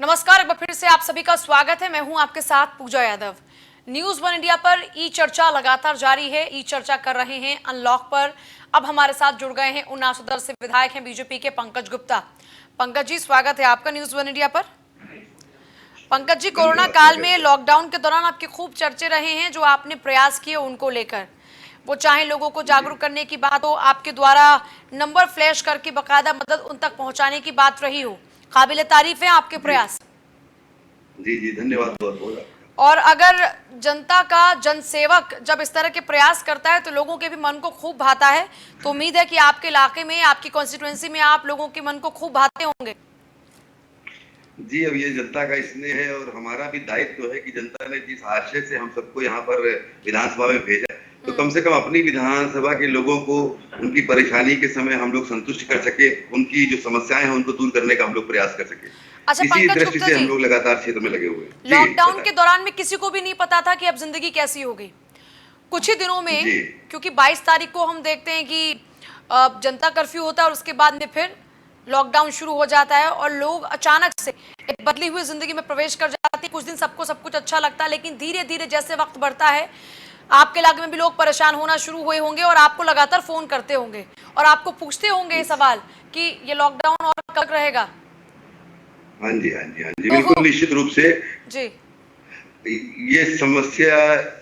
नमस्कार, एक बार फिर से आप सभी का स्वागत है। मैं हूं आपके साथ पूजा यादव। न्यूज वन इंडिया पर ई चर्चा लगातार जारी है। ई चर्चा कर रहे हैं अनलॉक पर। अब हमारे साथ जुड़ गए हैं उन्नाव सदर से विधायक हैं बीजेपी के पंकज गुप्ता। पंकज जी, स्वागत है आपका न्यूज वन इंडिया पर। पंकज जी, कोरोना धन्यवाद। काल में लॉकडाउन के दौरान आपके खूब चर्चे रहे हैं, जो आपने प्रयास किए उनको लेकर, वो चाहे लोगों को जागरूक करने की बात हो, आपके द्वारा नंबर फ्लैश करके बकायदा मदद उन तक पहुंचाने की बात रही हो। काबिले तारीफ है आपके प्रयास। जी जी, धन्यवाद बहुत बहुत। और अगर जनता का जनसेवक जब इस तरह के प्रयास करता है तो लोगों के भी मन को खूब भाता है। तो उम्मीद है कि आपके इलाके में, आपकी कॉन्स्टिट्यूएंसी में आप लोगों के मन को खूब भाते होंगे। जी, अब ये जनता का स्नेह है और हमारा भी दायित्व है कि जनता ने जिस आशय से हम सबको यहाँ पर विधानसभा में भेजा, तो कम से कम अपनी विधानसभा के लोगों को उनकी परेशानी के समय हम लोग संतुष्ट कर सके, उनकी जो समस्याएं हैं उनको दूर करने का हम लोग प्रयास कर सके। अच्छा इसी पंकज दृष्टि गुप्ता से जी, हम लोग लगातार क्षेत्र में लगे हुए हैं। जी लॉकडाउन के बताएं। दौरान में किसी को भी नहीं पता था कि अब जिंदगी कैसी होगी। कुछ ही दिनों में, जी क्योंकि 22 तारीख को हम देखते हैं कि जनता कर्फ्यू होता है और उसके बाद में फिर लॉकडाउन शुरू हो जाता है और लोग अचानक से एक बदली हुई जिंदगी में प्रवेश कर जाते हैं। कुछ दिन सबको सब कुछ अच्छा लगता है, लेकिन धीरे धीरे जैसे वक्त बढ़ता है, आपके इलाके में भी लोग परेशान होना शुरू हुए होंगे और आपको लगातार फोन करते होंगे और आपको पूछते होंगे ये सवाल कि ये लॉकडाउन और कब रहेगा। हाँ जी, हाँ जी, हाँ जी, तो बिल्कुल निश्चित रूप से जी ये समस्या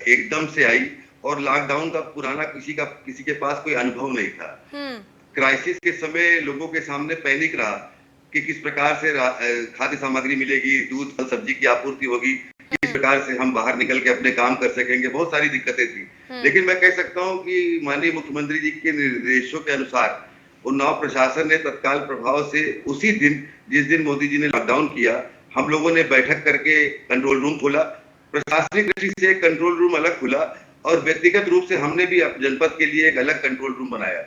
एकदम से आई और लॉकडाउन का पुराना किसी के पास कोई अनुभव नहीं था। क्राइसिस के समय लोगों के सामने पैनिक रहा कि किस प्रकार से खाद्य सामग्री मिलेगी, दूध फल सब्जी की आपूर्ति होगी, किस प्रकार से हम बाहर निकल के अपने काम कर सकेंगे। बहुत सारी दिक्कतें थी, लेकिन मैं कह सकता हूँ कि माननीय मुख्यमंत्री जी के निर्देशों के अनुसार उन्नाव प्रशासन ने तत्काल प्रभाव से उसी दिन, जिस दिन मोदी जी ने लॉकडाउन किया, हम लोगों ने बैठक करके कंट्रोल रूम खोला। प्रशासनिक दृष्टि से कंट्रोल रूम अलग खुला और व्यक्तिगत रूप से हमने भी जनपद के लिए एक अलग कंट्रोल रूम बनाया।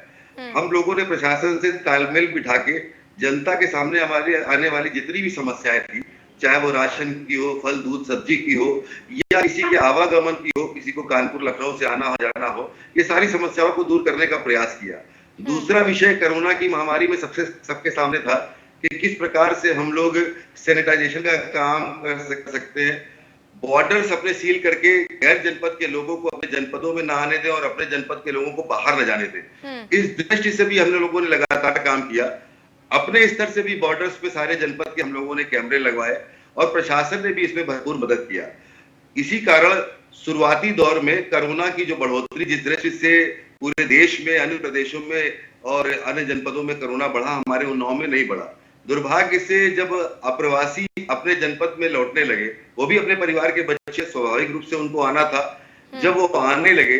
हम लोगों ने प्रशासन से तालमेल बिठा के जनता के सामने हमारे आने वाली जितनी भी समस्याएं थी, चाहे वो राशन की हो, फल दूध सब्जी की हो, या किसी के आवागमन की हो, किसी को कानपुर लखनऊ से आना हो जाना हो, ये सारी समस्याओं को दूर करने का प्रयास किया। दूसरा विषय कोरोना की महामारी में सबके सामने था कि किस प्रकार से हम लोग सैनिटाइजेशन का काम कर सकते हैं। बॉर्डर्स अपने सील करके गैर जनपद के लोगों को अपने जनपदों में न आने दें और अपने जनपद के लोगों को बाहर न जाने दें। इस दृष्टि से भी हम लोगों ने लगातार काम किया। अपने स्तर से भी बॉर्डर्स पे सारे जनपद के हम लोगों ने कैमरे लगवाए और प्रशासन ने भी इसमें भरपूर मदद किया। इसी कारण शुरुआती दौर में कोरोना की जो बढ़ोतरी जिस दृष्टि से पूरे देश में, अन्य प्रदेशों में और अन्य जनपदों में कोरोना बढ़ा, हमारे उन्नाव में नहीं बढ़ा। दुर्भाग्य से जब अप्रवासी अपने जनपद में लौटने लगे, वो भी अपने परिवार के बच्चे, स्वाभाविक रूप से उनको आना था, जब वो आने लगे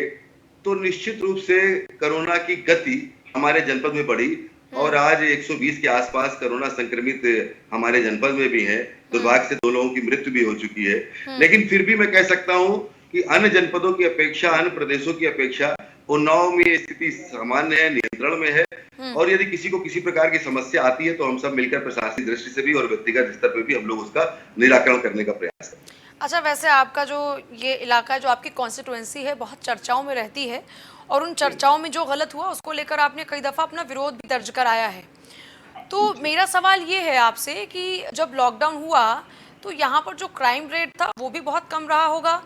तो निश्चित रूप से कोरोना की गति हमारे जनपद में बढ़ी और आज 120 के आसपास कोरोना संक्रमित हमारे जनपद में भी है। दुर्भाग्य से 2 लोगों की मृत्यु भी हो चुकी है, लेकिन फिर भी मैं कह सकता हूं कि अन्य जनपदों की अपेक्षा, अन्य प्रदेशों की अपेक्षा उन्नाव में स्थिति सामान्य है, नियंत्रण में है। और यदि किसी को किसी प्रकार की समस्या आती है तो हम सब मिलकर प्रशासनिक दृष्टि से भी और व्यक्तिगत स्तर पर भी हम लोग उसका निराकरण करने का प्रयास करते हैं। अच्छा, वैसे आपका जो ये इलाका है, जो आपकी कॉन्स्टिट्यूएंसी है, बहुत चर्चाओं में रहती है और उन चर्चाओं में जो गलत हुआ उसको लेकर आपने कई दफ़ा अपना विरोध भी दर्ज कराया है। तो मेरा सवाल ये है आपसे कि जब लॉकडाउन हुआ तो यहाँ पर जो क्राइम रेट था वो भी बहुत कम रहा होगा।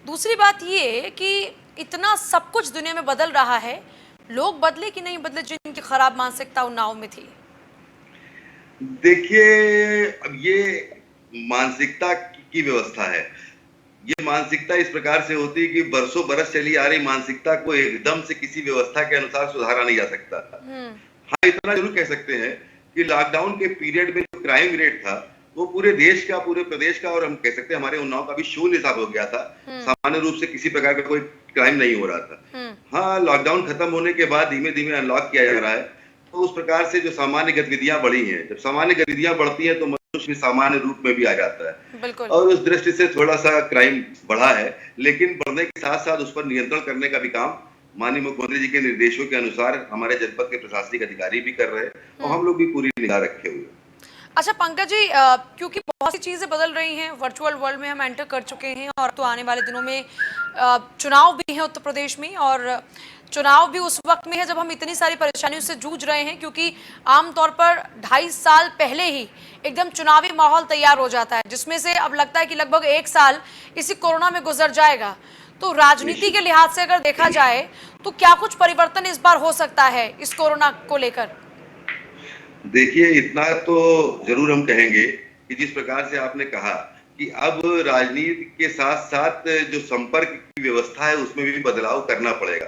दूसरी बात ये कि इतना सब कुछ दुनिया में बदल रहा है, लोग बदले कि नहीं बदले जिनकी खराब मानसिकता उन्नाव में थी? देखिए, अब ये मानसिकता की व्यवस्था है। ये मानसिकता इस प्रकार से होती है कि बरसों बरस चली आ रही मानसिकता को एकदम से किसी व्यवस्था के अनुसार सुधारा नहीं जा सकता। हाँ, इतना जरूर कह सकते हैं कि लॉकडाउन के पीरियड में जो क्राइम रेट था वो पूरे देश का, पूरे प्रदेश का और हम कह सकते हैं हमारे उन्नाव का भी शून्य सा हो गया था। सामान्य रूप से किसी प्रकार का कोई क्राइम नहीं हो रहा था। हाँ, लॉकडाउन खत्म होने के बाद धीमे धीमे अनलॉक किया जा रहा है, तो उस प्रकार से जो सामान्य गतिविधियां बढ़ी हैं, जब सामान्य गतिविधियां बढ़ती हैं तो मनुष्य सामान्य रूप में भी आ जाता है और उस दृष्टि से थोड़ा सा क्राइम बढ़ा है, लेकिन बढ़ने के साथ साथ उस पर नियंत्रण करने का भी काम माननीय मुख्यमंत्री जी के निर्देशों के अनुसार हमारे जनपद के प्रशासनिक अधिकारी भी कर रहे हैं और हम लोग भी पूरी निगाह रखे हुए हैं। अच्छा पंकज जी, क्योंकि बहुत सी चीज़ें बदल रही हैं, वर्चुअल वर्ल्ड में हम एंटर कर चुके हैं और तो आने वाले दिनों में चुनाव भी हैं उत्तर प्रदेश में, और चुनाव भी उस वक्त में है जब हम इतनी सारी परेशानियों से जूझ रहे हैं, क्योंकि आमतौर पर 2.5 साल पहले ही एकदम चुनावी माहौल तैयार हो जाता है, जिसमें से अब लगता है कि लगभग 1 साल इसी कोरोना में गुजर जाएगा। तो राजनीति के लिहाज से अगर देखा जाए तो क्या कुछ परिवर्तन इस बार हो सकता है इस कोरोना को लेकर? देखिए, इतना तो जरूर हम कहेंगे कि जिस प्रकार से आपने कहा कि अब राजनीति के साथ साथ जो संपर्क की व्यवस्था है उसमें भी बदलाव करना पड़ेगा।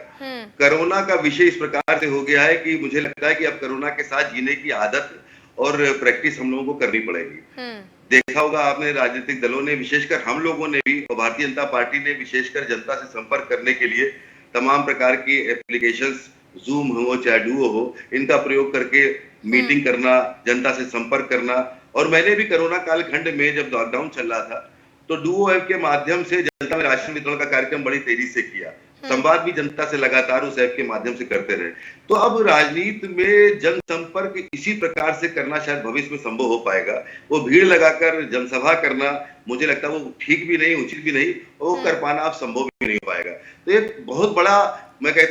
कोरोना का विषय इस प्रकार से हो गया है कि मुझे लगता है कि अब कोरोना के साथ जीने की आदत और प्रैक्टिस हम लोगों को करनी पड़ेगी। देखा होगा आपने, राजनीतिक दलों ने, विशेषकर हम लोगों ने भी और भारतीय जनता पार्टी ने विशेषकर जनता से संपर्क करने के लिए तमाम प्रकार की एप्लीकेशंस, जूम हो चाहे डुओ हो, इनका प्रयोग करके मीटिंग करना, जनता से संपर्क करना। और मैंने भी कोरोना कालखंड में जब लॉकडाउन चल रहा था तो डुओ ऐप के माध्यम से जनता में राशन वितरण का कार्यक्रम बड़ी तेजी से किया। संवाद भी जनता से लगातार उस ऐप के माध्यम से करते रहे। तो अब राजनीति में जनसंपर्क इसी प्रकार से करना शायद भविष्य में संभव हो पाएगा। वो भीड़ लगाकर जनसभा करना मुझे लगता है वो ठीक भी नहीं, उचित भी नहीं, वो कर पाना अब संभव भी नहीं हो पाएगा। तो एक बहुत बड़ा, मैं कह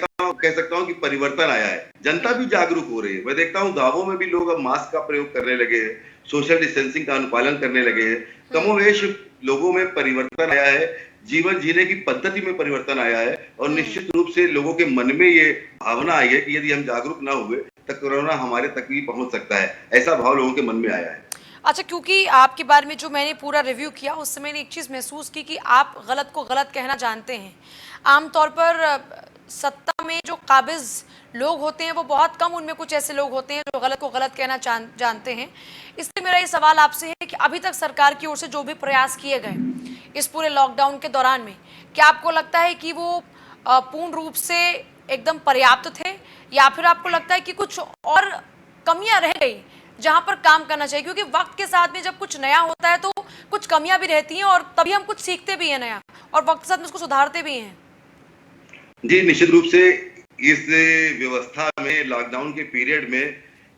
सकता हूं कि परिवर्तन आया है। जनता भी जागरूक हो रही है। मैं देखता हूं गांवों में भी लोग अब मास्क का प्रयोग करने लगे हैं, सोशल डिस्टेंसिंग का अनुपालन करने लगे हैं। कमोवेश लोगों में परिवर्तन आया है, जीवन जीने की पद्धति में परिवर्तन आया है और निश्चित रूप से लोगों के मन में ये भावना आई है कि यदि हम जागरूक ना हुए तो कोरोना हमारे तक भी पहुंच सकता है। ऐसा भाव लोगों के मन में आया है। अच्छा, क्योंकि आपके बारे में जो मैंने पूरा रिव्यू किया उससे मैंने एक चीज़ महसूस की कि आप गलत को गलत कहना जानते हैं। आमतौर पर सत्ता में जो काबिज लोग होते हैं वो बहुत कम, उनमें कुछ ऐसे लोग होते हैं जो गलत को गलत कहना जानते हैं। इसलिए मेरा ये सवाल आपसे है कि अभी तक सरकार की ओर से जो भी प्रयास किए गए इस पूरे लॉकडाउन के दौरान में, क्या आपको लगता है कि वो पूर्ण रूप से एकदम पर्याप्त थे, या फिर आपको लगता है कि कुछ और कमियां रह गई जहां पर काम करना चाहिए? क्योंकि वक्त के साथ में जब कुछ नया होता है तो कुछ कमियां भी रहती हैं और तभी हम कुछ सीखते भी हैं नया, और वक्त के साथ में उसको सुधारते भी हैं। जी, निश्चित रूप से इस व्यवस्था में, लॉकडाउन के पीरियड में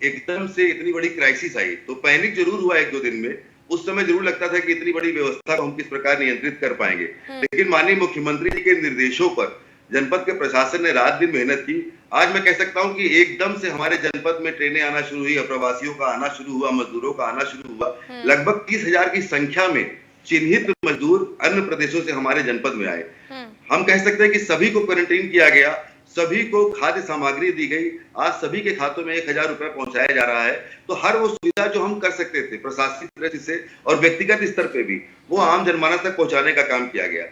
एकदम से इतनी बड़ी क्राइसिस आई तो पैनिक जरूर हुआ 1-2 दिन में। उस समय जरूर लगता था कि इतनी बड़ी व्यवस्था को हम किस प्रकार नियंत्रित कर पाएंगे। लेकिन माननीय मुख्यमंत्री जी के निर्देशों पर जनपद के प्रशासन ने रात दिन मेहनत की। आज मैं कह सकता हूं कि एकदम से हमारे जनपद में ट्रेनें आना शुरू हुई, अप्रवासियों का आना शुरू हुआ, मजदूरों का आना शुरू हुआ। लगभग 30,000 की संख्या में चिन्हित मजदूर अन्य प्रदेशों से हमारे जनपद में आए। हम कह सकते हैं कि सभी को क्वारंटीन किया गया, सभी को खाद्य सामग्री दी गई। आज सभी के खातों में 1,000 रुपए पहुंचाया जा रहा है। तो हर वो सुविधा जो हम कर सकते थे प्रशासनिक दृष्टि से और व्यक्तिगत स्तर पे भी, वो आम जनमानस तक पहुंचाने का काम किया गया।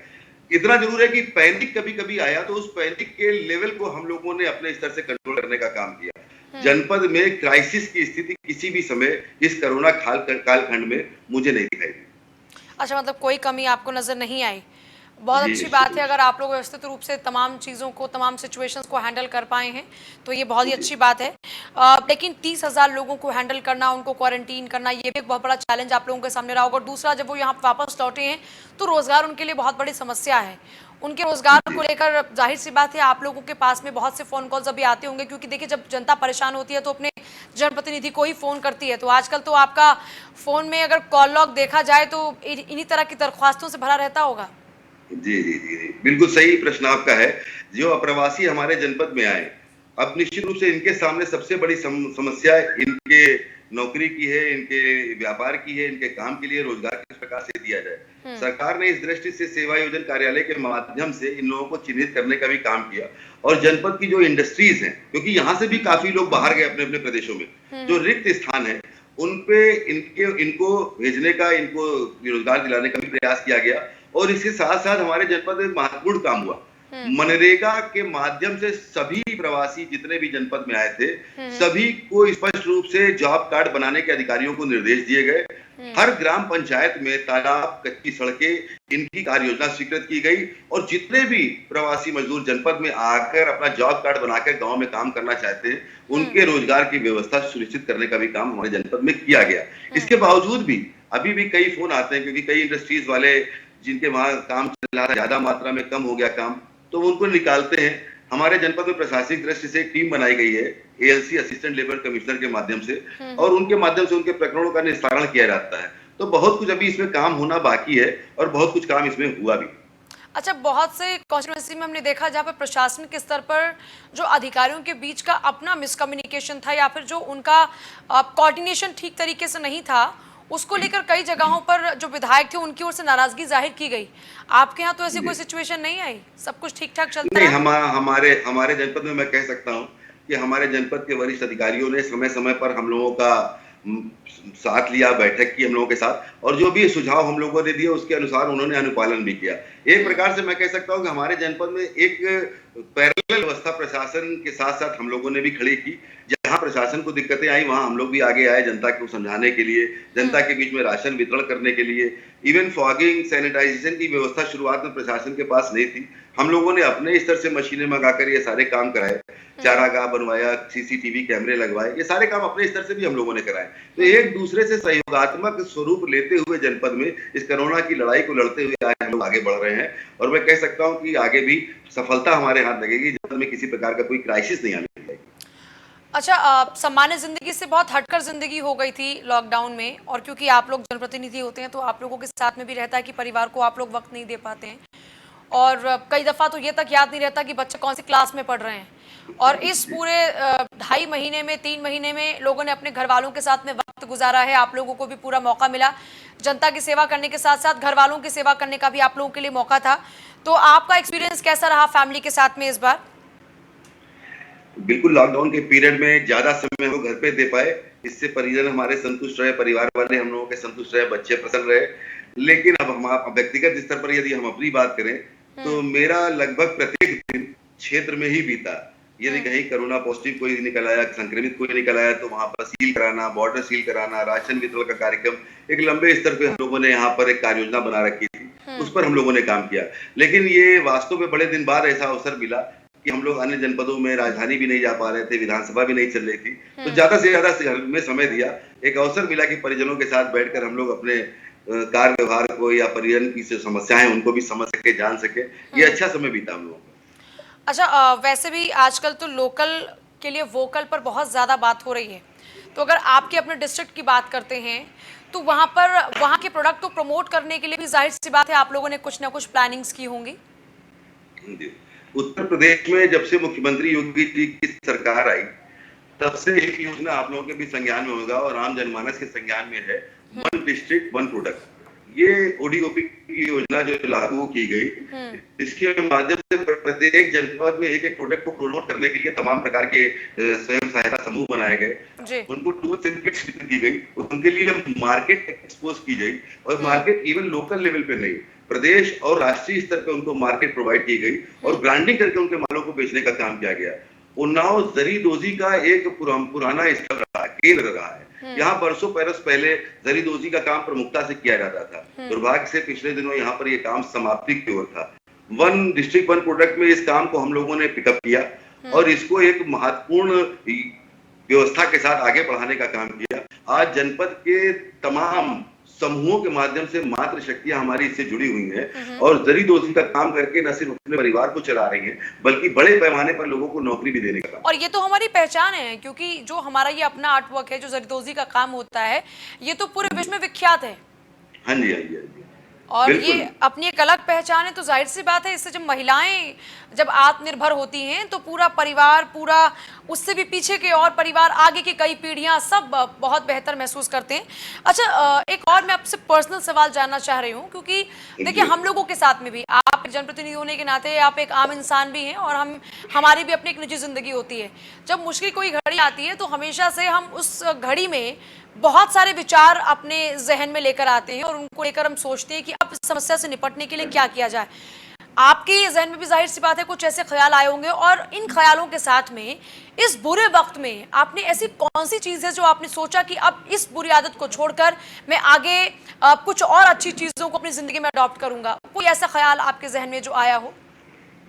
इतना जरूर है कि पैनिक कभी कभी आया तो उस पैनिक के लेवल को हम लोगों ने अपने स्तर से कंट्रोल करने का काम किया। जनपद में क्राइसिस की स्थिति किसी भी समय इस कोरोना कालखंड में मुझे नहीं दिखाई दी। अच्छा, मतलब कोई कमी आपको नजर नहीं आई। बहुत जी, अच्छी बात है अगर आप लोग व्यवस्थित रूप से तमाम चीज़ों को, तमाम सिचुएशंस को हैंडल कर पाए हैं, तो ये बहुत ही अच्छी बात है। लेकिन 30,000 लोगों को हैंडल करना, उनको क्वारंटीन करना, ये भी एक बहुत बड़ा चैलेंज आप लोगों के सामने रहा होगा। और दूसरा, जब वो यहाँ वापस लौटे हैं तो रोज़गार उनके लिए बहुत बड़ी समस्या है। उनके रोजगार को लेकर जाहिर सी बात है आप लोगों के पास में बहुत से फ़ोन कॉल्स अभी आते होंगे, क्योंकि देखिए जब जनता परेशान होती है तो अपने जनप्रतिनिधि को ही फ़ोन करती है। तो आजकल तो आपका फ़ोन में अगर कॉल लॉग देखा जाए तो इन्हीं तरह की दरख्वास्तों से भरा रहता होगा। जी जी जी जी, बिल्कुल सही प्रश्न आपका है। जो अप्रवासी हमारे जनपद में आए, अब निश्चित रूप से इनके सामने सबसे बड़ी समस्या इनके नौकरी की है, इनके व्यापार की है, इनके काम के लिए रोजगार किस प्रकार से दिया जाए। सरकार ने इस दृष्टि से सेवा योजन कार्यालय के माध्यम से इन लोगों को चिन्हित करने का भी काम किया। और जनपद की जो इंडस्ट्रीज हैं, क्योंकि यहाँ से भी काफी लोग बाहर गए अपने अपने प्रदेशों में, जो रिक्त स्थान है उनपे इनको भेजने का, इनको रोजगार दिलाने का भी प्रयास किया गया। और इसके साथ साथ हमारे जनपद में महत्वपूर्ण काम हुआ। मनरेगा के माध्यम से सभी प्रवासी जितने भी जनपद में आए थे, सभी को स्पष्ट रूप से जॉब कार्ड बनाने के अधिकारियों को निर्देश दिए गए। हर ग्राम पंचायत में तालाब, कच्ची सड़कें, इनकी कार्य योजना स्वीकृत की गई। और जितने भी प्रवासी मजदूर जनपद में आकर अपना जॉब कार्ड बनाकर गांव में काम करना चाहते हैं, उनके रोजगार की व्यवस्था सुनिश्चित करने का भी काम हमारे जनपद में किया गया। इसके बावजूद भी अभी भी कई फोन आते हैं, क्योंकि कई इंडस्ट्रीज वाले जिनके वहां काम चल रहा है, ज्यादा मात्रा में कम हो गया काम, तो उनको निकालते हैं। हमारे जनपद में प्रशासनिक दृष्टि से एक टीम बनाई गई है एएलसी, असिस्टेंट लेबर कमिश्नर के माध्यम से, और उनके माध्यम से उनके प्रकरणों का निस्तारण किया जाता है। तो बहुत कुछ अभी इसमें काम होना बाकी है और बहुत कुछ काम इसमें हुआ भी। अच्छा, बहुत से कॉन्स्टिट्यूएंसी में हमने देखा जहाँ पर प्रशासनिक स्तर पर जो अधिकारियों के बीच का अपना मिसकम्युनिकेशन था या फिर जो उनका कोऑर्डिनेशन ठीक तरीके से नहीं था, उसको लेकर कई जगहों पर जो विधायक थे उनकी ओर से नाराजगी जाहिर की गई। आपके यहाँ तो ऐसी कोई सिचुएशन नहीं आई, सब कुछ ठीक ठाक चलता नहीं, रहा? हमारे हमारे जनपद में मैं कह सकता हूँ कि हमारे जनपद के वरिष्ठ अधिकारियों ने समय समय पर हम लोगों का म, साथ लिया, बैठक की हम लोगों के साथ, और जो भी सुझाव हम लोगों ने दिए उसके अनुसार उन्होंने अनुपालन भी किया। एक प्रकार से मैं कह सकता हूँ कि हमारे जनपद में एक पैरेलल व्यवस्था प्रशासन के साथ साथ हम लोगों ने भी खड़ी की। जहां प्रशासन को दिक्कतें आई वहां हम लोग भी आगे आए जनता को समझाने के लिए, जनता के बीच में राशन वितरण करने के लिए। इवन फॉगिंग, सैनिटाइजेशन की व्यवस्था शुरुआत में प्रशासन के पास नहीं थी, हम लोगों ने अपने स्तर से मशीनें मंगाकर ये सारे काम कराए, चारागाह बनवाया, सीसीटीवी कैमरे लगवाए, ये सारे काम अपने स्तर से भी हम लोगों ने कराए। तो एक दूसरे से सहयोगात्मक स्वरूप लेते हुए जनपद में इस कोरोना की लड़ाई को लड़ते हुए आज हम लोग आगे बढ़ रहे हैं, और मैं कह सकता हूं कि आगे भी सफलता हमारे हाथ लगेगी, जनपद में किसी प्रकार का कोई क्राइसिस नहीं आने देंगे। अच्छा, सामान्य जिंदगी से बहुत हटकर जिंदगी हो गई थी लॉकडाउन में, और क्योंकि आप लोग जनप्रतिनिधि होते हैं तो आप लोगों के साथ में भी रहता है कि परिवार को आप लोग वक्त नहीं दे पाते हैं, और कई दफा तो ये तक याद नहीं रहता कि बच्चे कौन सी क्लास में पढ़ रहे हैं। और इस पूरे 2.5 महीने में, 3 महीने में लोगों ने अपने घर वालों के साथ में वक्त गुजारा है। आप लोगों को भी पूरा मौका मिला, जनता की सेवा करने के साथ साथ घर वालों की सेवा करने का भी आप लोगों के लिए मौका था। तो आपका एक्सपीरियंस कैसा रहा फैमिली के साथ में इस बार? बिल्कुल, लॉकडाउन के पीरियड में ज्यादा समय हम लोग घर पे दे पाए, इससे परिजन हमारे संतुष्ट रहे, परिवार वाले हम लोगों के संतुष्ट रहे, बच्चे प्रसन्न रहे। लेकिन अब हम व्यक्तिगत स्तर पर यदि हम अपनी बात करें तो मेरा लगभग प्रत्येक दिन क्षेत्र में ही बीता। यदि कहीं कोरोना पॉजिटिव कोई निकल आया, संक्रमित कोई निकल आया, तो वहां पर सील कराना, बॉर्डर सील कराना, राशन वितरण का कार्यक्रम एक लंबे स्तर पे हम लोगों ने यहाँ पर एक कार्य योजना बना रखी थी, उस पर हम लोगों ने काम किया। लेकिन ये वास्तव में बड़े दिन बाद ऐसा अवसर मिला कि हम लोग अन्य जनपदों में, राजधानी भी नहीं जा पा रहे थे, विधानसभा भी नहीं चल रही थी, तो ज्यादा से ज्यादा घर में समय दिया। एक अवसर मिला कि परिजनों के साथ बैठकर हम लोग अपने कार्य व्यवहार को या परिजन की जो समस्याएं उनको भी समझ सके, जान सके। ये अच्छा समय बीता हम लोगों को। अच्छा, वैसे भी आजकल तो लोकल के लिए वोकल पर बहुत ज़्यादा बात हो रही है। तो अगर आपके अपने डिस्ट्रिक्ट की बात करते हैं तो वहाँ पर वहाँ के प्रोडक्ट को प्रमोट करने के लिए भी जाहिर सी बात है आप लोगों ने कुछ ना कुछ प्लानिंग्स की होंगी। उत्तर प्रदेश में जब से मुख्यमंत्री योगी जी की सरकार आई, तब से एक योजना आप लोगों के भी संज्ञान में होगा और आम जनमानस के संज्ञान में है, वन डिस्ट्रिक्ट वन प्रोडक्ट। ये ओडीओपी की योजना जो लागू की गई, इसके माध्यम से प्रत्येक जनपद में एक एक प्रोडक्ट को प्रमोट करने के लिए तमाम प्रकार के स्वयं सहायता समूह बनाए गए, उनको टूल्स एंड किट्स दी गई, उनके लिए मार्केट एक्सपोज की गई, और मार्केट इवन लोकल लेवल पे नहीं, प्रदेश और राष्ट्रीय स्तर पर उनको मार्केट प्रोवाइड की गई और ब्रांडिंग करके उनके मालों को बेचने का काम किया गया। उन्नाव जरीदोजी का एक पुराना स्थल रहा, केंद्र रहा है। यहाँ बरसों बरस पहले जरीदोजी का काम प्रमुखता से किया जाता था। दुर्भाग्य से पिछले दिनों यहाँ पर ये काम समाप्ति की ओर था। वन डिस्ट्रिक्ट वन प्रोडक्ट में इस काम को हम लोगों ने पिकअप किया और इसको एक महत्वपूर्ण व्यवस्था के साथ आगे बढ़ाने का काम किया। आज जनपद के तमाम समूहों के माध्यम से मातृ शक्तियां हमारी इससे जुड़ी हुई हैं और जरीदोजी का काम करके न सिर्फ अपने परिवार को चला रही हैं, बल्कि बड़े पैमाने पर लोगों को नौकरी भी देने का काम। और ये तो हमारी पहचान है, क्योंकि जो हमारा ये अपना आर्टवर्क है, जो जरीदोजी का काम होता है, ये तो पूरे विश्व में विख्यात है। हाँ जी, हाँ जी, हाँ जी। और ये अपनी एक अलग पहचान है। तो जाहिर सी बात है, इससे जब महिलाएं जब आत्मनिर्भर होती हैं तो पूरा परिवार, पूरा उससे भी पीछे के और परिवार, आगे की कई पीढ़ियां सब बहुत बेहतर महसूस करते हैं। अच्छा, एक और मैं आपसे पर्सनल सवाल जानना चाह रही हूँ, क्योंकि देखिए हम लोगों के साथ में भी, आप एक जनप्रतिनिधि होने के नाते आप एक आम इंसान भी हैं और हमारी भी अपनी एक निजी जिंदगी होती है। जब मुश्किल कोई घड़ी आती है तो हमेशा से हम उस घड़ी में बहुत सारे विचार अपने जहन में लेकर आते हैं और उनको लेकर हम सोचते हैं कि अब इस समस्या से निपटने के लिए क्या किया जाए। आपके जहन में भी जाहिर सी बात है कुछ ऐसे ख्याल आए होंगे, और इन ख्यालों के साथ में इस बुरे वक्त में आपने ऐसी कौन सी चीज़ है जो आपने सोचा कि अब इस बुरी आदत को छोड़कर मैं आगे कुछ और अच्छी चीज़ों को अपनी ज़िंदगी में अडॉप्ट करूंगा? कोई ऐसा ख्याल आपके जहन में जो आया हो?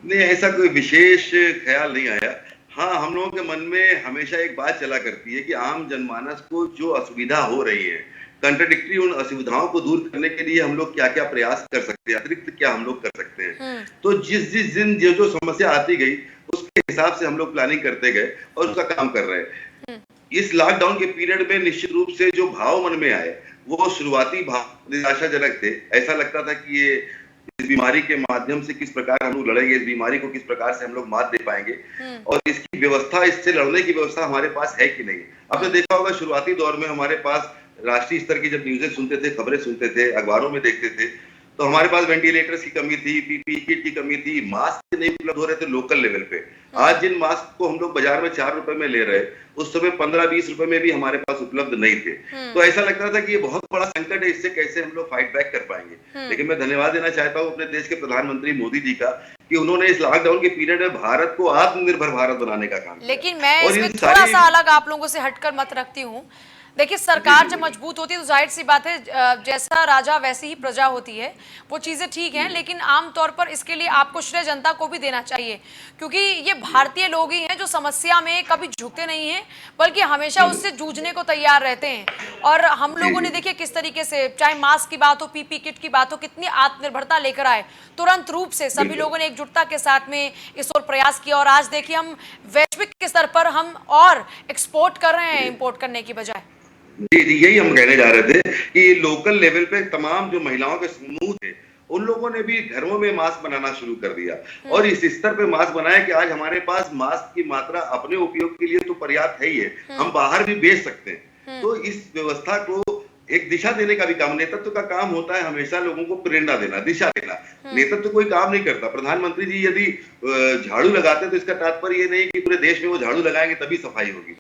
नहीं, ऐसा कोई विशेष ख्याल नहीं आया। हाँ, हम लोगों के मन में हमेशा एक बात चला करती है कि आम जनमानस को जो असुविधा हो रही है, कंट्राडिक्टरी उन असुविधाओं को दूर करने के लिए हम लोग क्या क्या प्रयास कर सकते हैं, अतिरिक्त क्या हम लोग कर सकते हैं। तो जिस दिन जो समस्या आती गई उसके हिसाब से हम लोग प्लानिंग करते गए और उसका काम कर रहे हैं। इस लॉकडाउन के पीरियड में निश्चित रूप से जो भाव मन में आए वो शुरुआती भाव निराशाजनक थे। ऐसा लगता था कि ये इस बीमारी के माध्यम से किस प्रकार हम लोग लड़ेंगे, इस बीमारी को किस प्रकार से हम लोग मात दे पाएंगे, और इसकी व्यवस्था, इससे लड़ने की व्यवस्था हमारे पास है कि नहीं। आपने देखा होगा शुरुआती दौर में हमारे पास राष्ट्रीय स्तर की जब न्यूज़ें सुनते थे, खबरें सुनते थे, अखबारों में देखते थे, तो हमारे पास वेंटिलेटर्स की कमी थी, पीपीई किट की कमी थी, मास्क नहीं उपलब्ध हो रहे थे लोकल लेवल पे। आज जिन मास्क को हम लोग बाजार में 4 रुपए में ले रहे, उस समय 15-20 रुपए में भी हमारे पास उपलब्ध नहीं थे। तो ऐसा लगता था कि ये बहुत बड़ा संकट है, इससे कैसे हम लोग फाइट बैक कर पाएंगे। लेकिन मैं धन्यवाद देना चाहता हूँ अपने देश के प्रधानमंत्री मोदी जी का कि उन्होंने इस लॉकडाउन के पीरियड में भारत को आत्मनिर्भर भारत बनाने का काम किया। लेकिन मैं और इसमें इन थोड़ा सारी सा अलग आप लोगों से हटकर मत रखती हूँ। देखिए, सरकार जब मजबूत होती है तो जाहिर सी बात है, जैसा राजा वैसी ही प्रजा होती है, वो चीजें ठीक हैं। लेकिन आमतौर पर इसके लिए आपको श्रेय जनता को भी देना चाहिए, क्योंकि ये भारतीय लोग ही हैं जो समस्या में कभी झुकते नहीं हैं, बल्कि हमेशा उससे जूझने को तैयार रहते हैं। और हम लोगों ने देखिए किस तरीके से, चाहे मास्क की बात हो, पीपी किट की बात हो, कितनी आत्मनिर्भरता लेकर आए तुरंत रूप से। सभी लोगों ने एकजुटता के साथ में इस ओर प्रयास किया, और आज देखिए हम वैश्विक स्तर पर हम और एक्सपोर्ट कर रहे हैं इम्पोर्ट करने की बजाय। जी जी, यही हम कहने जा रहे थे कि लोकल लेवल पे तमाम जो महिलाओं के समूह थे, उन लोगों ने भी घरों में मास्क बनाना शुरू कर दिया, और इस स्तर पे मास्क बनाया कि आज हमारे पास मास्क की मात्रा अपने उपयोग के लिए तो पर्याप्त है ही है, हम बाहर भी बेच सकते हैं। तो इस व्यवस्था को एक दिशा देने का भी काम, नेतृत्व का काम होता है हमेशा लोगों को प्रेरणा देना, दिशा देना। नेतृत्व कोई काम नहीं करता। प्रधानमंत्री जी यदि झाड़ू लगाते तो इसका तात्पर्य ये नहीं कि पूरे देश में वो झाड़ू लगाएंगे तभी सफाई होगी।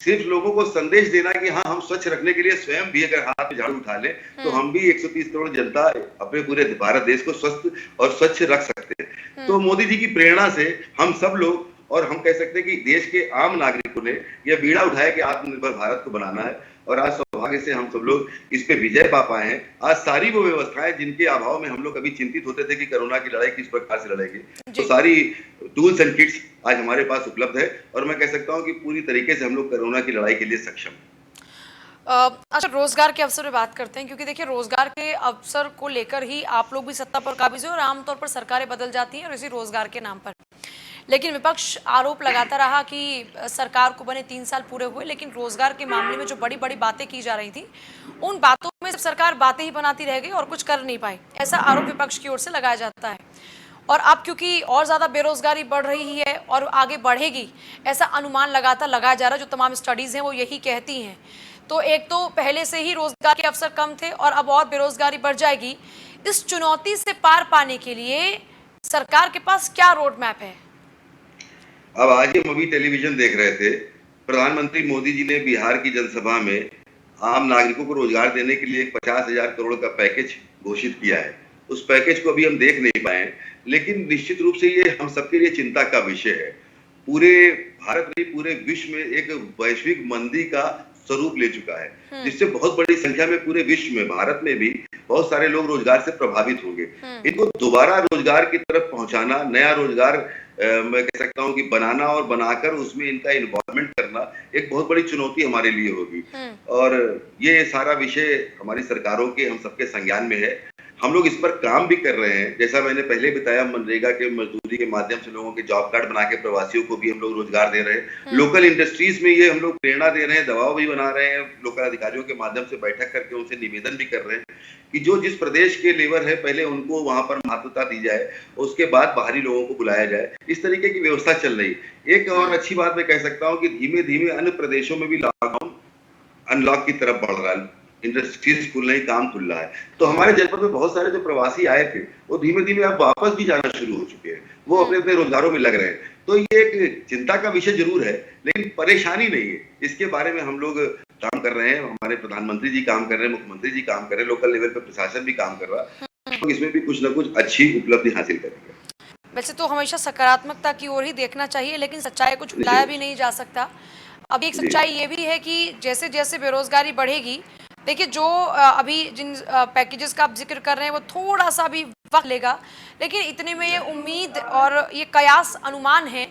सिर्फ लोगों को संदेश देना कि हाँ, हम स्वच्छ रखने के लिए स्वयं भी अगर हाथ में झाड़ू उठा लें तो हम भी 130 करोड़ जनता अपने पूरे भारत देश को स्वस्थ और स्वच्छ रख सकते हैं। तो मोदी जी की प्रेरणा से हम सब लोग, और हम कह सकते हैं कि देश के आम नागरिकों ने यह बीड़ा उठाया कि आत्मनिर्भर भारत को बनाना है, और आज सौभाग्य से हम सब लोग इस पे विजय पा पाए हैं। आज सारी वो व्यवस्थाएं जिनके अभाव में हम लोग कभी चिंतित होते थे कि कोरोना की लड़ाई किस प्रकार से लड़ेंगे, तो सारी टूल्स एंड किट्स आज हमारे पास उपलब्ध है, और मैं कह सकता हूं कि पूरी तरीके से हम लोग कोरोना की लड़ाई के लिए सक्षम हैं। अच्छा, रोजगार के अवसर पे बात करते हैं, क्योंकि देखिए रोजगार के अवसर को लेकर ही आप लोग भी सत्ता पर काबिज हो, और आमतौर पर सरकारें बदल जाती हैं और इसी रोजगार के नाम पर। लेकिन विपक्ष आरोप लगाता रहा कि सरकार को बने 3 साल पूरे हुए, लेकिन रोजगार के मामले में जो बड़ी बड़ी बातें की जा रही थी, उन बातों में सिर्फ सरकार बातें ही बनाती रह गई और कुछ कर नहीं पाई। ऐसा आरोप विपक्ष की ओर से लगाया जाता है। और अब क्योंकि और ज़्यादा बेरोजगारी बढ़ रही है और आगे बढ़ेगी, ऐसा अनुमान लगाया जा रहा है, जो तमाम स्टडीज़ हैं वो यही कहती हैं। तो एक तो पहले से ही रोजगार के अवसर कम थे, और अब और बेरोजगारी बढ़ जाएगी। इस चुनौती से पार पाने के लिए सरकार के पास क्या रोड मैप है? अब आज हम अभी टेलीविजन देख रहे थे, प्रधानमंत्री मोदी जी ने बिहार की जनसभा में आम नागरिकों को रोजगार देने के लिए 50,000 करोड़ का पैकेज घोषित किया है। उस पैकेज को अभी हम देख नहीं पाए, लेकिन निश्चित रूप से ये हम सबके लिए चिंता का विषय है। पूरे भारत में, पूरे विश्व में एक वैश्विक मंदी का स्वरूप ले चुका है, जिससे बहुत बड़ी संख्या में पूरे विश्व में, भारत में भी बहुत सारे लोग रोजगार से प्रभावित होंगे। इनको दोबारा रोजगार की तरफ पहुंचाना, नया रोजगार मैं कह सकता हूं कि बनाना और बनाकर उसमें इनका इन्वॉल्वमेंट करना एक बहुत बड़ी चुनौती हमारे लिए होगी। और ये सारा विषय हमारी सरकारों के, हम सबके संज्ञान में है। हम लोग इस पर काम भी कर रहे हैं। जैसा मैंने पहले बताया, मनरेगा के मजदूरी के माध्यम से लोगों के जॉब कार्ड बना के प्रवासियों को भी हम लोग रोजगार दे रहे हैं। लोकल इंडस्ट्रीज में ये हम लोग प्रेरणा दे रहे हैं, दबाव भी बना रहे हैं। लोकल अधिकारियों के माध्यम से बैठक करके उनसे निवेदन भी कर रहे हैं कि जो जिस प्रदेश के लेबर है, पहले उनको वहां पर महत्वता दी जाए, उसके बाद बाहरी लोगों को बुलाया जाए। इस तरीके की व्यवस्था चल रही है। एक और अच्छी बात मैं कह सकता हूँ कि धीमे धीमे अन्य प्रदेशों में भी लॉकडाउन अनलॉक की तरफ बढ़ रहा है, इंडस्ट्रीज खुल रही, काम खुल रहा है। तो हमारे जनपद में बहुत सारे जो प्रवासी आए थे, वो धीमे धीमे अब वापस भी जाना शुरू हो चुके हैं, वो अपने अपने रोजगारों में लग रहे हैं। तो ये एक चिंता का विषय जरूर है, लेकिन परेशानी नहीं है। इसके बारे में हम लोग काम कर रहे हैं, हमारे प्रधानमंत्री जी काम कर रहे हैं, मुख्यमंत्री जी काम कर रहे हैं, लोकल लेवल पे प्रशासन भी काम कर रहा है। तो इसमें भी कुछ ना कुछ अच्छी उपलब्धि हासिल करेंगे। वैसे तो हमेशा सकारात्मकता की ओर ही देखना चाहिए, लेकिन सच्चाई को छुपाया भी नहीं जा सकता। अब एक सच्चाई ये भी है कि जैसे जैसे बेरोजगारी बढ़ेगी, देखिए जो अभी जिन पैकेजेस का आप जिक्र कर रहे हैं वो थोड़ा सा भी वक्त लेगा, लेकिन इतने में ये उम्मीद और ये कयास अनुमान है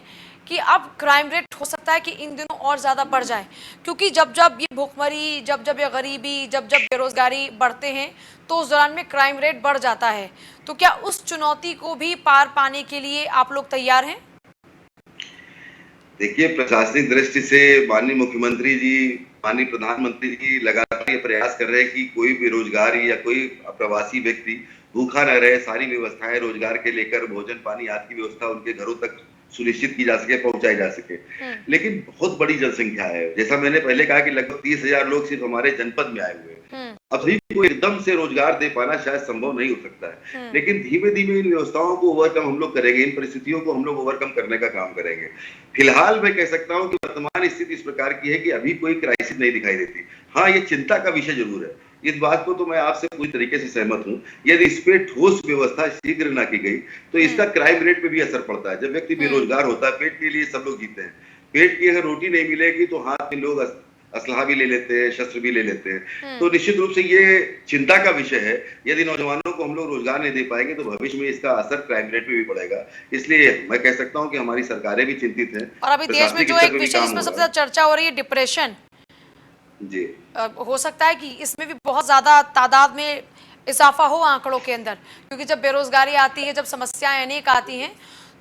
कि अब क्राइम रेट हो सकता है कि इन दिनों और ज़्यादा बढ़ जाए, क्योंकि जब जब ये भूखमरी, जब जब ये गरीबी, जब जब बेरोजगारी बढ़ते हैं तो उस दौरान में क्राइम रेट बढ़ जाता है। तो क्या उस चुनौती को भी पार पाने के लिए आप लोग तैयार हैं? देखिए, प्रशासनिक दृष्टि से माननीय मुख्यमंत्री जी, माननीय प्रधानमंत्री जी लगातार ये प्रयास कर रहे हैं कि कोई बेरोजगारी या कोई प्रवासी व्यक्ति भूखा न रहे, सारी व्यवस्थाएं रोजगार के लेकर भोजन पानी आदि की व्यवस्था उनके घरों तक सुनिश्चित की जा सके, पहुंचाई जा सके। लेकिन बहुत बड़ी जनसंख्या है, जैसा मैंने पहले कहा कि लगभग 30,000 लोग सिर्फ हमारे जनपद में आए हुए हैं। अब सभी को एकदम से रोजगार दे पाना शायद संभव नहीं हो सकता है, लेकिन धीमे धीमे इन व्यवस्थाओं को ओवरकम हम लोग करेंगे, इन परिस्थितियों को हम लोग ओवरकम करने का काम करेंगे। फिलहाल मैं कह सकता हूं कि वर्तमान स्थिति इस प्रकार की है कि अभी कोई क्राइसिस नहीं दिखाई देती। हाँ, ये चिंता का विषय जरूर है, इस बात को तो मैं आपसे पूरी तरीके से सहमत हूं। यदि इस पे ठोस व्यवस्था शीघ्र ना की गई तो इसका क्राइम रेट पे भी असर पड़ता है। जब व्यक्ति बेरोजगार होता है, पेट के लिए सब लोग जीते हैं, पेट की अगर रोटी नहीं मिलेगी तो हाथ में लोग असलहा भी ले लेते हैं, शस्त्र भी ले लेते हैं। तो निश्चित रूप से ये चिंता का विषय है। यदि नौजवानों को हम लोग रोजगार नहीं दे पाएंगे तो भविष्य में इसका असर क्राइम रेट पे भी पड़ेगा। इसलिए मैं कह सकता हूं कि हमारी सरकारें भी चिंतित हैं और अभी देश में जो एक विषय जिसमें सबसे ज्यादा चर्चा हो रही है, डिप्रेशन जी, हो सकता है कि इसमें भी बहुत ज्यादा तादाद में इजाफा हो आंकड़ों के अंदर, क्योंकि जब बेरोजगारी आती है, जब समस्याएं अनेक आती हैं,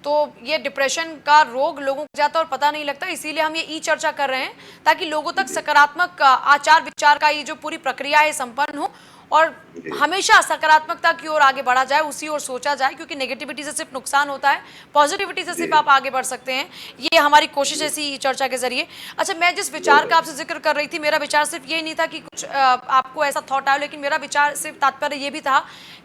तो ये डिप्रेशन का रोग लोगों को जाता है और पता नहीं लगता। इसीलिए हम ये ई चर्चा कर रहे हैं ताकि लोगों तक सकारात्मक आचार विचार का ये जो पूरी प्रक्रिया है संपन्न हो और हमेशा सकारात्मकता की ओर आगे बढ़ा जाए, उसी ओर सोचा जाए, क्योंकि नेगेटिविटी से सिर्फ नुकसान होता है, पॉजिटिविटी से सिर्फ आप आगे बढ़ सकते हैं। ये हमारी कोशिश है इसी चर्चा के जरिए। अच्छा, मैं जिस विचार का आपसे जिक्र कर रही थी, मेरा विचार सिर्फ ये नहीं था कि कुछ आपको ऐसा थॉट आया, लेकिन मेरा विचार सिर्फ तात्पर्य ये भी था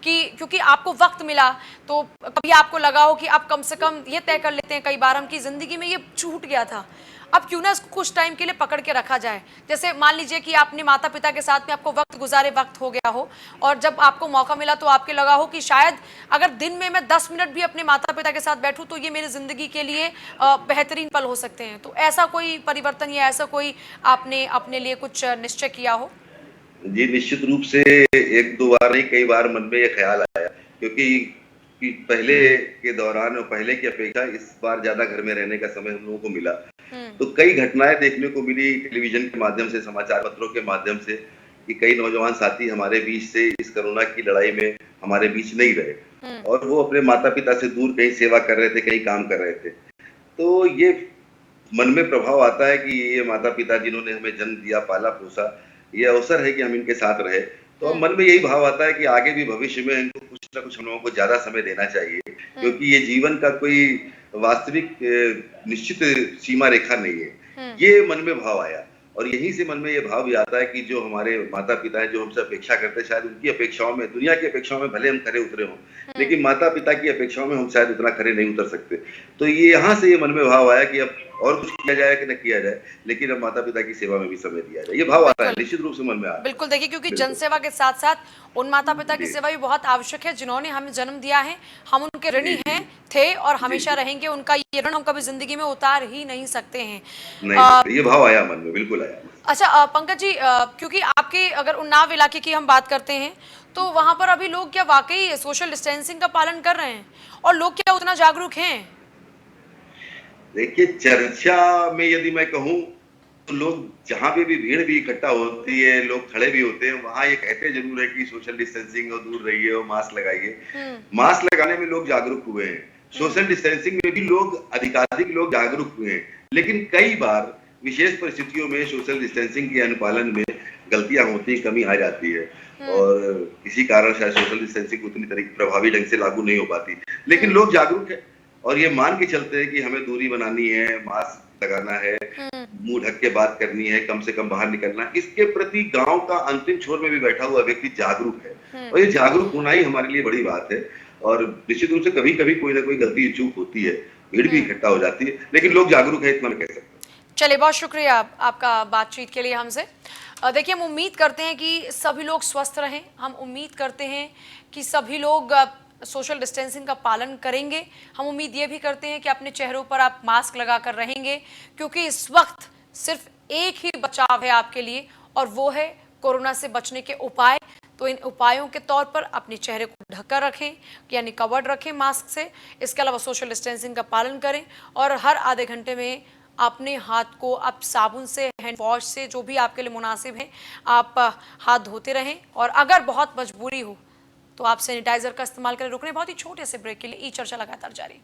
कि क्योंकि आपको वक्त मिला तो कभी आपको लगा हो कि आप कम से कम ये तय कर लेते हैं, कई बार हम की जिंदगी में ये छूट गया था, अब क्यों ना इसको कुछ टाइम के लिए पकड़ के रखा जाए। जैसे मान लीजिए कि आपने माता पिता के साथ में आपको वक्त गुजारे वक्त हो गया हो और जब आपको मौका मिला तो आपके लगा हो कि शायद अगर दिन में मैं 10 मिनट भी अपने माता पिता के साथ बैठूं तो ये मेरी जिंदगी के लिए बेहतरीन पल हो सकते हैं। तो ऐसा कोई परिवर्तन या ऐसा कोई आपने अपने लिए कुछ निश्चय किया हो? जी, निश्चित रूप से एक दो बार नहीं, कई बार मन में ये ख्याल आया, क्योंकि पहले के दौरान और पहले की अपेक्षा इस बार ज्यादा घर में रहने का समय हम लोगों को मिला, तो कई घटनाएं देखने को मिली टेलीविजन के माध्यम से, समाचार पत्रों के माध्यम से, कि कई नौजवान साथी हमारे बीच से इस कोरोना की लड़ाई में हमारे बीच नहीं रहे और वो अपने माता पिता से दूर कहीं सेवा कर रहे थे, कहीं काम कर रहे थे। तो ये मन में प्रभाव आता है कि ये माता पिता जिन्होंने हमें जन्म दिया, पाला पोसा, ये अवसर है कि हम इनके साथ रहे। तो अब मन में यही भाव आता है कि आगे भी भविष्य में इनको कुछ ना कुछ हम लोगों को ज्यादा समय देना चाहिए, क्योंकि ये जीवन का कोई वास्तविक निश्चित सीमा रेखा नहीं है। ये मन में भाव आया और यहीं से मन में ये भाव भी आता है कि जो हमारे माता पिता हैं, जो हमसे अपेक्षा करते हैं, शायद उनकी अपेक्षाओं में, दुनिया की अपेक्षाओं में भले हम खरे उतरे हों, लेकिन माता पिता की अपेक्षाओं में हम शायद उतना खरे नहीं उतर सकते। तो ये यहाँ से ये मन में भाव आया कि अब और कुछ किया जाए कि न किया जाए, लेकिन अब माता पिता की सेवा में भी समय दिया जाए। ये भाव आता है, निश्चित रूप से मन में आता है। बिल्कुल, देखिए, क्योंकि जनसेवा के साथ साथ उन माता पिता की सेवा भी बहुत आवश्यक है जिन्होंने हमें जन्म दिया है। हम उनके ऋणी हैं, थे और हमेशा रहेंगे। उनका ये ऋण हम कभी जिंदगी में उतार ही नहीं सकते हैं। नहीं, ये भाव आया मन में, बिल्कुल आया। अच्छा पंकज जी, क्योंकि आपके अगर उन्नाव इलाके की हम बात करते हैं तो वहां पर अभी लोग क्या वाकई सोशल डिस्टेंसिंग का पालन कर रहे हैं और लोग क्या उतना जागरूक हैं? देखिए, चर्चा में यदि मैं कहूं तो लोग जहां पे भी भीड़ भी इकट्ठा होती है, लोग खड़े भी होते हैं, वहां ये कहते जरूर है कि सोशल डिस्टेंसिंग और दूर रहिए और मास्क लगाइए। मास्क लगाने में लोग जागरूक हुए हैं, सोशल डिस्टेंसिंग में भी लोग अधिकाधिक लोग जागरूक हुए हैं, लेकिन कई बार विशेष परिस्थितियों में सोशल डिस्टेंसिंग के अनुपालन में गलतियां होती, कमी आ जाती है और इसी कारण शायद सोशल डिस्टेंसिंग उतनी तरीके प्रभावी ढंग से लागू नहीं हो पाती। लेकिन लोग जागरूक है और ये मान के चलते हैं कि हमें दूरी बनानी है, मास्क लगाना है, मुंह ढक के बात करनी है, कम से कम बाहर निकलना। इसके प्रति गांव का अंतिम छोर में भी बैठा हुआ व्यक्ति जागरूक है और ये जागरूक होना ही हमारे लिए बड़ी बात है। और निश्चित रूप से कभी कभी कोई ना कोई गलती चूक होती है, भीड़ भी इकट्ठा हो जाती है, लेकिन लोग जागरूक है, इतना मैं कह सकता हूँ। चलिए, बहुत शुक्रिया आपका बातचीत के लिए हमसे। देखिए, हम उम्मीद करते हैं कि सभी लोग स्वस्थ रहें, हम उम्मीद करते हैं कि सभी लोग सोशल डिस्टेंसिंग का पालन करेंगे। हम उम्मीद ये भी करते हैं कि अपने चेहरों पर आप मास्क लगाकर रहेंगे, क्योंकि इस वक्त सिर्फ एक ही बचाव है आपके लिए और वो है कोरोना से बचने के उपाय। तो इन उपायों के तौर पर अपने चेहरे को ढककर रखें, यानी कवर्ड रखें मास्क से। इसके अलावा सोशल डिस्टेंसिंग का पालन करें और हर आधे घंटे में अपने हाथ को आप साबुन से, हैंड वॉश से, जो भी आपके लिए मुनासिब है, आप हाथ धोते रहें। और अगर बहुत मजबूरी हो तो आप सैनिटाइजर का इस्तेमाल करें। रुकने बहुत ही छोटे से ब्रेक के लिए ई चर्चा लगातार जारी।